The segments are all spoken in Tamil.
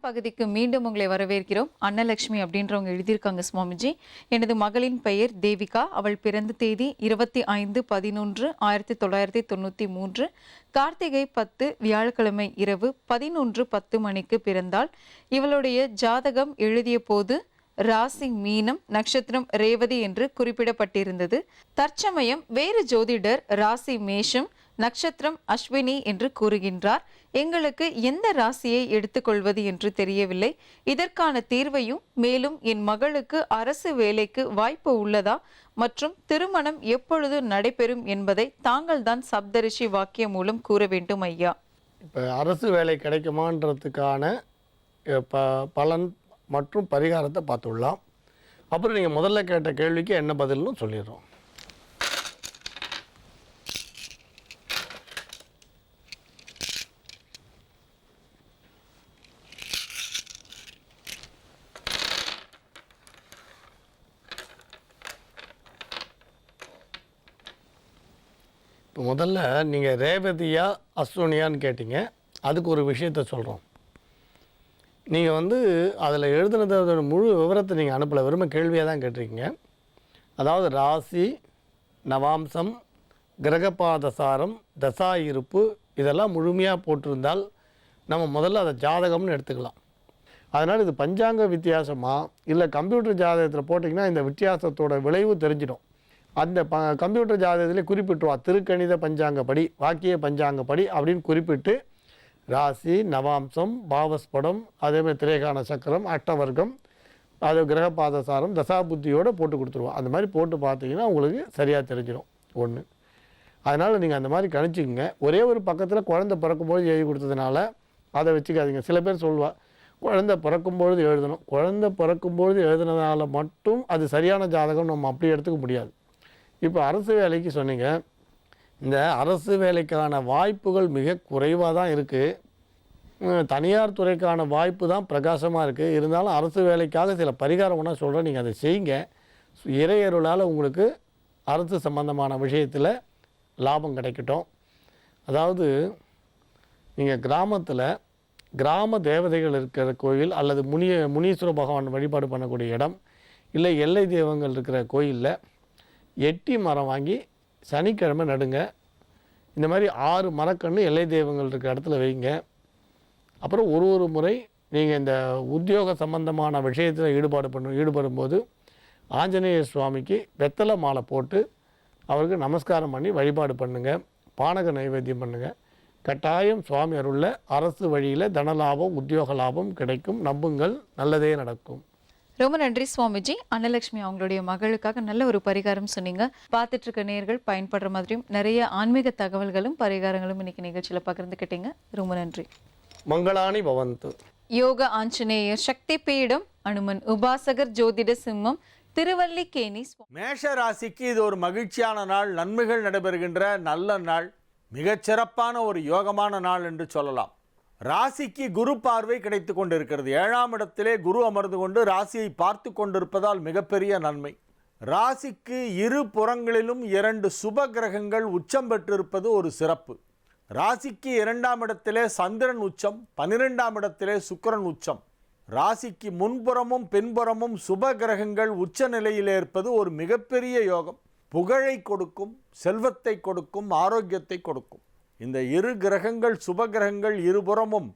பகுதிக்கு மீண்டும் உங்களை வரவேற்கிறோம். அன்னலட்சுமி அப்படின்றவங்க எழுதியிருக்காங்க சுவாமிஜி. எனது மகளின் பெயர் தேவிகா. அவள் பிறந்த தேதி 25/11/1993 கார்த்திகை 10 வியாழக்கிழமை இரவு 11:10 மணிக்கு பிறந்தாள். இவளுடைய ஜாதகம் எழுதிய போது ராசி மீனம், நட்சத்திரம் ரேவதி என்று குறிப்பிடப்பட்டிருந்தது. தற்சமயம் வேறு ஜோதிடர் ராசி மேஷம், நட்சத்திரம் அஸ்வினி என்று கூறுகின்றார். எங்களுக்கு எந்த ராசியை எடுத்துக்கொள்வது என்று தெரியவில்லை. இதற்கான தீர்வையும், மேலும் என் மகளுக்கு அரசு வேலைக்கு வாய்ப்பு உள்ளதா மற்றும் திருமணம் எப்பொழுது நடைபெறும் என்பதை தாங்கள் தான் சப்தரிஷி வாக்கியம் மூலம் கூற வேண்டும் ஐயா. இப்போ அரசு வேலை கிடைக்குமான்றதுக்கான பலன் மற்றும் பரிகாரத்தை பார்த்துடலாம். அப்புறம் நீங்கள் முதல்ல கேட்ட கேள்விக்கு என்ன பதில்னு சொல்லிடுறோம். இப்போ முதல்ல நீங்கள் ரேவதியா அஸ்வினியான்னு கேட்டீங்க. அதுக்கு ஒரு விஷயத்த சொல்கிறோம். நீங்கள் அதில் எழுதுனதோட முழு விவரத்தை நீங்கள் அனுப்பலை, வெறும் கேள்வியாக தான் கேட்டிருக்கீங்க. அதாவது ராசி, நவாம்சம், கிரகபாதசாரம், தசா இருப்பு இதெல்லாம் முழுமையாக போட்டிருந்தால் நம்ம முதல்ல அதை ஜாதகம்னு எடுத்துக்கலாம். அதனால் இது பஞ்சாங்க வித்தியாசமாக இல்லை கம்ப்யூட்டர் ஜாதகத்தில் போட்டிங்கன்னா இந்த வித்தியாசத்தோட விளைவு தெரிஞ்சிடும். அந்த கம்ப்யூட்டர் ஜாதகத்திலே குறிப்பிட்டுருவா, திருக்கணித பஞ்சாங்கப்படி, வாக்கிய பஞ்சாங்கப்படி அப்படின்னு குறிப்பிட்டு ராசி, நவாம்சம், பாவஸ்படம், அதேமாதிரி திரேகான சக்கரம், அட்டவர்க்கம், அது கிரகபாதசாரம், தசாபுத்தியோடு போட்டு கொடுத்துருவோம். அந்த மாதிரி போட்டு பார்த்தீங்கன்னா உங்களுக்கு சரியாக தெரிஞ்சிடும் ஒன்று. அதனால் நீங்கள் அந்த மாதிரி கணிச்சிக்கங்க. ஒரே ஒரு பக்கத்தில் குழந்தை பிறக்கும்போது எழுதி கொடுத்ததுனால அதை வச்சுக்காதீங்க. சில பேர் சொல்லுவாள் குழந்தை பிறக்கும்பொழுது எழுதணும். குழந்தை பிறக்கும்பொழுது எழுதுனதால மட்டும் அது சரியான ஜாதகம் நம்ம அப்படி எடுத்துக்க முடியாது. இப்போ அரசு வேலைக்கு சொன்னீங்க. இந்த அரசு வேலைக்கான வாய்ப்புகள் மிக குறைவாக தான் இருக்குது. தனியார் துறைக்கான வாய்ப்பு தான் பிரகாசமாக இருக்குது. இருந்தாலும் அரசு வேலைக்காக சில பரிகாரம் ஒன்றா சொல்கிறேன், நீங்கள் அதை செய்யுங்க. இறையருளால் உங்களுக்கு அரசு சம்பந்தமான விஷயத்தில் லாபம் கிடைக்கட்டும். அதாவது நீங்கள் கிராமத்தில் கிராம தேவதைகள் இருக்கிற கோயில் அல்லது முனீஸ்வர பகவான் வழிபாடு பண்ணக்கூடிய இடம் இல்லை எல்லை தெய்வங்கள் இருக்கிற கோயிலில் எட்டி மரம் வாங்கி சனிக்கிழமை நடுங்க. இந்த மாதிரி 6 மரக்கன்று எல்லை தெய்வங்கள் இருக்கிற இடத்துல வைங்க. அப்புறம் ஒரு முறை நீங்கள் இந்த உத்தியோக சம்பந்தமான விஷயத்தில் ஈடுபடும்போது ஆஞ்சநேய சுவாமிக்கு வெத்தலை மாலை போட்டு அவருக்கு நமஸ்காரம் பண்ணி வழிபாடு பண்ணுங்கள். பானக நைவேத்தியம் பண்ணுங்கள். கட்டாயம் சுவாமி அருளில் அரசு வழியில் தனலாபம், உத்தியோக லாபம் கிடைக்கும். நம்புங்கள், நல்லதே நடக்கும். ரொம்ப நன்றி சுவாமிஜி. அன்னலட்சுமி அவங்களுடைய மகளுக்காக நல்ல ஒரு பரிகாரம் சொன்னீங்க. பார்த்துட்டு இருக்க நேயர்கள் பயன்படுற மாதிரியும் நிறைய ஆன்மீக தகவல்களும் பரிகாரங்களும் இன்னைக்கு நிகழ்ச்சியில் பகிர்ந்துக்கிட்டீங்க. ரொம்ப நன்றி. மங்களானி பவந்து. யோக ஆஞ்சநேயர் சக்தி பீடம், அனுமன் உபாசகர், ஜோதிட சிம்மம், திருவல்லிக்கேணி. மேஷ ராசிக்கு இது ஒரு மகிழ்ச்சியான நாள், நன்மைகள் நடைபெறுகின்ற நல்ல நாள், மிகச்சிறப்பான ஒரு யோகமான நாள் என்று சொல்லலாம். ராசிக்கு குரு பார்வை கிடைத்து கொண்டிருக்கிறது. 7ஆம் இடத்திலே குரு அமர்ந்து கொண்டு ராசியை பார்த்து கொண்டிருப்பதால் மிகப்பெரிய நன்மை. ராசிக்கு இரு புறங்களிலும் 2 சுப கிரகங்கள் உச்சம் பெற்றிருப்பது ஒரு சிறப்பு. ராசிக்கு 2ஆம் இடத்திலே சந்திரன் உச்சம், 12ஆம் இடத்திலே சுக்கிரன் உச்சம். ராசிக்கு முன்புறமும் பின்புறமும் சுப கிரகங்கள் உச்ச நிலையிலே இருப்பது ஒரு மிகப்பெரிய யோகம். புகழை கொடுக்கும், செல்வத்தை கொடுக்கும், ஆரோக்கியத்தை கொடுக்கும். இந்த இரு கிரகங்கள் சுப கிரகங்கள் இருபுறமும்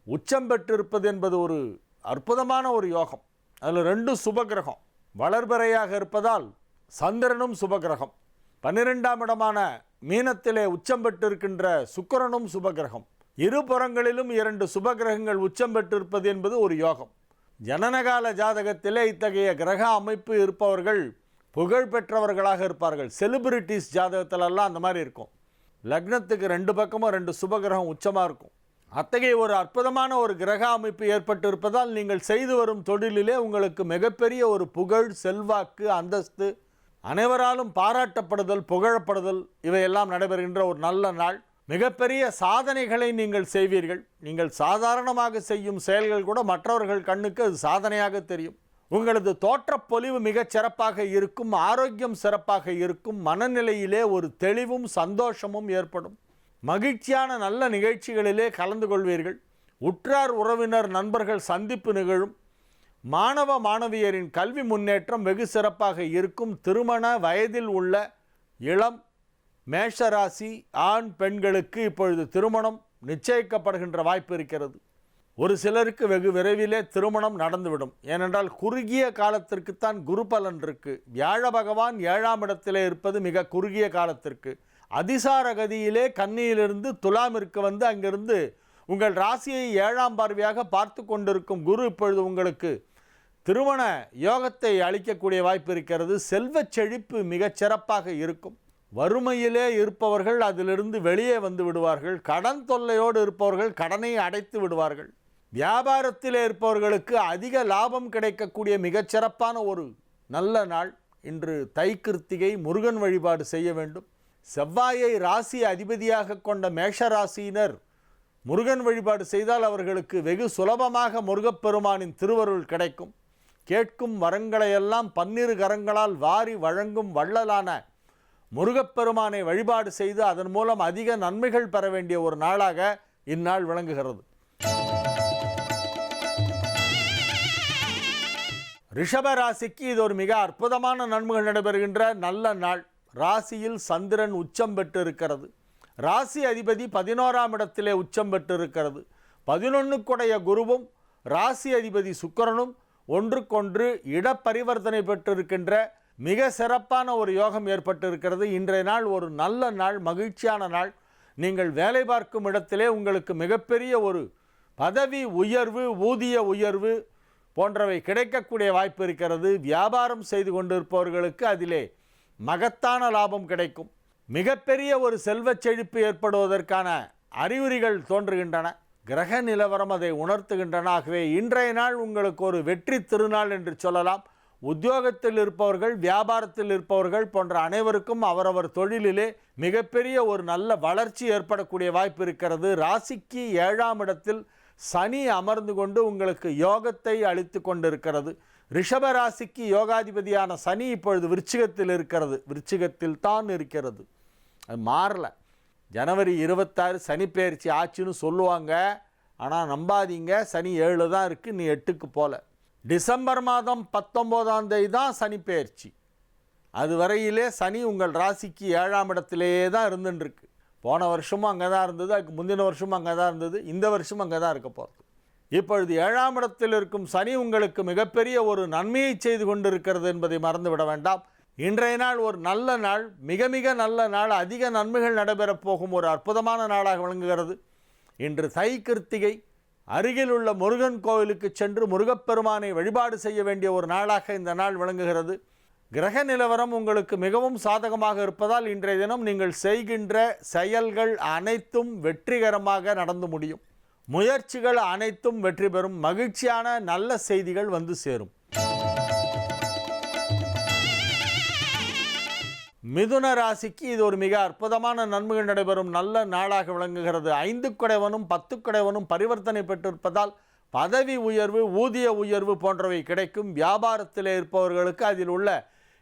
உச்சம் பெற்றிருப்பது என்பது ஒரு அற்புதமான ஒரு யோகம். அதில் 2 சுப கிரகம் வளர்பிறையாக இருப்பதால் சந்திரனும் சுப கிரகம், 12ஆம் இடமான மீனத்திலே உச்சம் பெற்றிருக்கின்ற சுக்கிரனும் சுப கிரகம், இருபுறங்களிலும் 2 சுப கிரகங்கள் உச்சம் பெற்றிருப்பது என்பது ஒரு யோகம். ஜனனகால ஜாதகத்திலே இத்தகைய கிரக அமைப்பு இருப்பவர்கள் புகழ் பெற்றவர்களாக இருப்பார்கள். செலிபிரிட்டிஸ் ஜாதகத்திலெல்லாம் அந்த மாதிரி இருக்கும். லக்னத்துக்கு 2 பக்கமும் 2 சுபகிரகம் உச்சமாக இருக்கும். அத்தகைய ஒரு அற்புதமான ஒரு கிரக அமைப்பு ஏற்பட்டு இருப்பதால் நீங்கள் செய்து வரும் தொழிலிலே உங்களுக்கு மிகப்பெரிய ஒரு புகழ், செல்வாக்கு, அந்தஸ்து, அனைவராலும் பாராட்டப்படுதல், புகழப்படுதல் இவையெல்லாம் நடைபெறுகின்ற ஒரு நல்ல நாள். மிகப்பெரிய சாதனைகளை நீங்கள் செய்வீர்கள். நீங்கள் சாதாரணமாக செய்யும் செயல்கள் கூட மற்றவர்கள் கண்ணுக்கு அது சாதனையாக தெரியும். உங்களது தோற்றப்பொலிவு மிகச் சிறப்பாக இருக்கும், ஆரோக்கியம் சிறப்பாக இருக்கும், மனநிலையிலே ஒரு தெளிவும் சந்தோஷமும் ஏற்படும். மகிழ்ச்சியான நல்ல நிகழ்ச்சிகளிலே கலந்து கொள்வீர்கள். உற்றார் உறவினர் நண்பர்கள் சந்திப்பு நிகழும். மாணவ மாணவியரின் கல்வி முன்னேற்றம் வெகு சிறப்பாக இருக்கும். திருமண வயதில் உள்ள இளம் மேஷராசி ஆண் பெண்களுக்கு இப்பொழுது திருமணம் நிச்சயிக்கப்படுகின்ற வாய்ப்பு இருக்கிறது. ஒரு சிலருக்கு வெகு விரைவிலே திருமணம் நடந்துவிடும். ஏனென்றால் குறுகிய காலத்திற்குத்தான் குரு பலன் இருக்கு. வியாழ பகவான் 7ஆம் இடத்திலே இருப்பது மிக குறுகிய காலத்திற்கு. அதிசார கதியிலே கன்னியிலிருந்து துலாமிற்கு வந்து அங்கிருந்து உங்கள் ராசியை 7ஆம் பார்வையாக பார்த்து கொண்டிருக்கும் குரு இப்பொழுது உங்களுக்கு திருமண யோகத்தை அளிக்கக்கூடிய வாய்ப்பு இருக்கிறது. செல்வச் செழிப்பு மிகச் சிறப்பாக இருக்கும். வறுமையிலே இருப்பவர்கள் அதிலிருந்து வெளியே வந்து விடுவார்கள். கடன் தொல்லையோடு இருப்பவர்கள் கடனை அடைத்து விடுவார்கள். வியாபாரத்திலே இருப்பவர்களுக்கு அதிக லாபம் கிடைக்கக்கூடிய மிகச்சிறப்பான ஒரு நல்ல நாள். இன்று தை கிருத்திகை முருகன் வழிபாடு செய்ய வேண்டும். செவ்வாயை ராசி அதிபதியாக கொண்ட மேஷராசியினர் முருகன் வழிபாடு செய்தால் அவர்களுக்கு வெகு சுலபமாக முருகப்பெருமானின் திருவருள் கிடைக்கும். கேட்கும் வரங்களையெல்லாம் 12 கரங்களால் வாரி வழங்கும் வள்ளலான முருகப்பெருமானை வழிபாடு செய்து அதன் மூலம் அதிக நன்மைகள் பெற வேண்டிய ஒரு நாளாக இந்நாள் விளங்குகிறது. ரிஷப ராசிக்கு இது ஒரு மிக அற்புதமான நன்மைகள் நடைபெறுகின்ற நல்ல நாள். ராசியில் சந்திரன் உச்சம் பெற்று இருக்கிறது. ராசி அதிபதி 11ஆம் இடத்திலே உச்சம் பெற்று இருக்கிறது. 11க்குடைய குருவும் ராசி அதிபதி சுக்கிரனும் ஒன்றுக்கொன்று இடப்பரிவர்த்தனை பெற்றிருக்கின்ற மிக சிறப்பான ஒரு யோகம் ஏற்பட்டிருக்கிறது. இன்றைய நாள் ஒரு நல்ல நாள், மகிழ்ச்சியான நாள். நீங்கள் வேலை பார்க்கும் இடத்திலே உங்களுக்கு மிகப்பெரிய ஒரு பதவி உயர்வு, ஊதிய உயர்வு போன்றவை கிடைக்கக்கூடிய வாய்ப்பு இருக்கிறது. வியாபாரம் செய்து கொண்டிருப்பவர்களுக்கு அதிலே மகத்தான லாபம் கிடைக்கும். மிகப்பெரிய ஒரு செல்வச் செழிப்பு ஏற்படுவதற்கான அறிகுறிகள் தோன்றுகின்றன. கிரக நிலவரம் அதை உணர்த்துகின்றன. ஆகவே இன்றைய நாள் உங்களுக்கு ஒரு வெற்றி திருநாள் என்று சொல்லலாம். உத்தியோகத்தில் இருப்பவர்கள், வியாபாரத்தில் இருப்பவர்கள் போன்ற அனைவருக்கும் அவரவர் தொழிலிலே மிகப்பெரிய ஒரு நல்ல வளர்ச்சி ஏற்படக்கூடிய வாய்ப்பு இருக்கிறது. ராசிக்கு 7ஆம் இடத்தில் சனி அமர்ந்து கொண்டு உங்களுக்கு யோகத்தை அளித்து கொண்டிருக்கிறது. ரிஷப ராசிக்கு யோகாதிபதியான சனி இப்பொழுது விருச்சிகத்தில் இருக்கிறது. விருச்சிகத்தில் தான் இருக்கிறது, அது மாறல. ஜனவரி 26 சனி பெயர்ச்சி ஆச்சுன்னு சொல்லுவாங்க. ஆனால் நம்பாதீங்க, சனி 7 தான் இருக்குது, நீ 8க்கு போல. டிசம்பர் மாதம் 19ஆம் தேதி தான் சனி பெயர்ச்சி. அது வரையிலே சனி உங்கள் ராசிக்கு 7ஆம் இடத்திலேயே தான் இருந்துருக்கு. போன வருஷமும் அங்கே தான் இருந்தது, அதுக்கு முந்தின வருஷமும் அங்கே தான் இருந்தது, இந்த வருஷமும் அங்கே தான் இருக்க போகிறது. இப்பொழுது 7ஆம் இடத்தில் இருக்கும் சனி உங்களுக்கு மிகப்பெரிய ஒரு நன்மையை செய்து கொண்டிருக்கிறது என்பதை மறந்துவிட வேண்டாம். இன்றைய நாள் ஒரு நல்ல நாள், மிக மிக நல்ல நாள். அதிக நன்மைகள் நடைபெறப் போகும் ஒரு அற்புதமான நாளாக விளங்குகிறது. இன்று தை கிருத்திகை. அருகில் உள்ள முருகன் கோவிலுக்கு சென்று முருகப்பெருமானை வழிபாடு செய்ய வேண்டிய ஒரு நாளாக இந்த நாள் விளங்குகிறது. கிரக நிலவரம் உங்களுக்கு மிகவும் சாதகமாக இருப்பதால் இன்றைய தினம் நீங்கள் செய்கின்ற செயல்கள் அனைத்தும் வெற்றிகரமாக நடந்து முடியும். முயற்சிகள் அனைத்தும் வெற்றி பெறும். மகிழ்ச்சியான நல்ல செய்திகள் வந்து சேரும். மிதுன ராசிக்கு இது ஒரு மிக அற்புதமான நன்மைகள் நடைபெறும் நல்ல நாளாக விளங்குகிறது. 5 குடைவனும் 10 குடைவனும் பரிவர்த்தனை பெற்றிருப்பதால் பதவி உயர்வு, ஊதிய உயர்வு போன்றவை கிடைக்கும். வியாபாரத்தில் இருப்பவர்களுக்கு அதில் உள்ள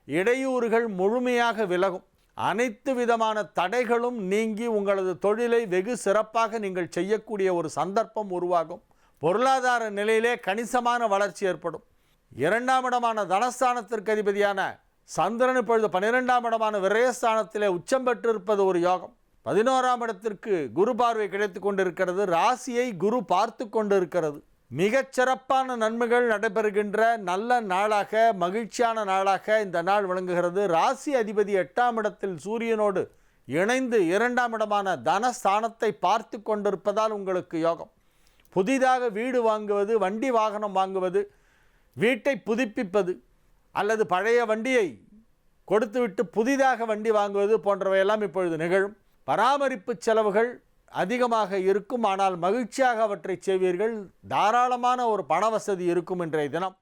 இடையூறுகள் முழுமையாக விலகும். அனைத்து விதமான தடைகளும் நீங்கி உங்களது தொழிலை வெகு சிறப்பாக நீங்கள் செய்யக்கூடிய ஒரு சந்தர்ப்பம் உருவாகும். பொருளாதார நிலையிலே கணிசமான வளர்ச்சி ஏற்படும். 2ஆம் இடமான தனஸ்தானத்திற்கு அதிபதியான சந்திரன் இப்பொழுது 12ஆம் இடமான விரயஸ்தானத்திலே உச்சம் பெற்றிருப்பது ஒரு யோகம். 11ஆம் இடத்திற்கு குரு பார்வை கிடைத்து கொண்டிருக்கிறது. ராசியை குரு பார்த்து கொண்டிருக்கிறது. மிகச்சிறப்பான நன்மைகள் நடைபெறுகின்ற நல்ல நாளாக, மகிழ்ச்சியான நாளாக இந்த நாள் விளங்குகிறது. ராசி அதிபதி 8ஆம் இடத்தில் சூரியனோடு இணைந்து 2ஆம் இடமான தனஸ்தானத்தை பார்த்து கொண்டிருப்பதால் உங்களுக்கு யோகம். புதிதாக வீடு வாங்குவது, வண்டி வாகனம் வாங்குவது, வீட்டை புதுப்பிப்பது அல்லது பழைய வண்டியை கொடுத்துவிட்டு புதிதாக வண்டி வாங்குவது போன்றவையெல்லாம் இப்பொழுது நிகழும். பராமரிப்பு செலவுகள் அதிகமாக இருக்கும். ஆனால் மகிழ்ச்சியாக அவற்றை செய்வீர்கள். தாராளமான ஒரு பண வசதி இருக்கும் இன்றைய தினம்.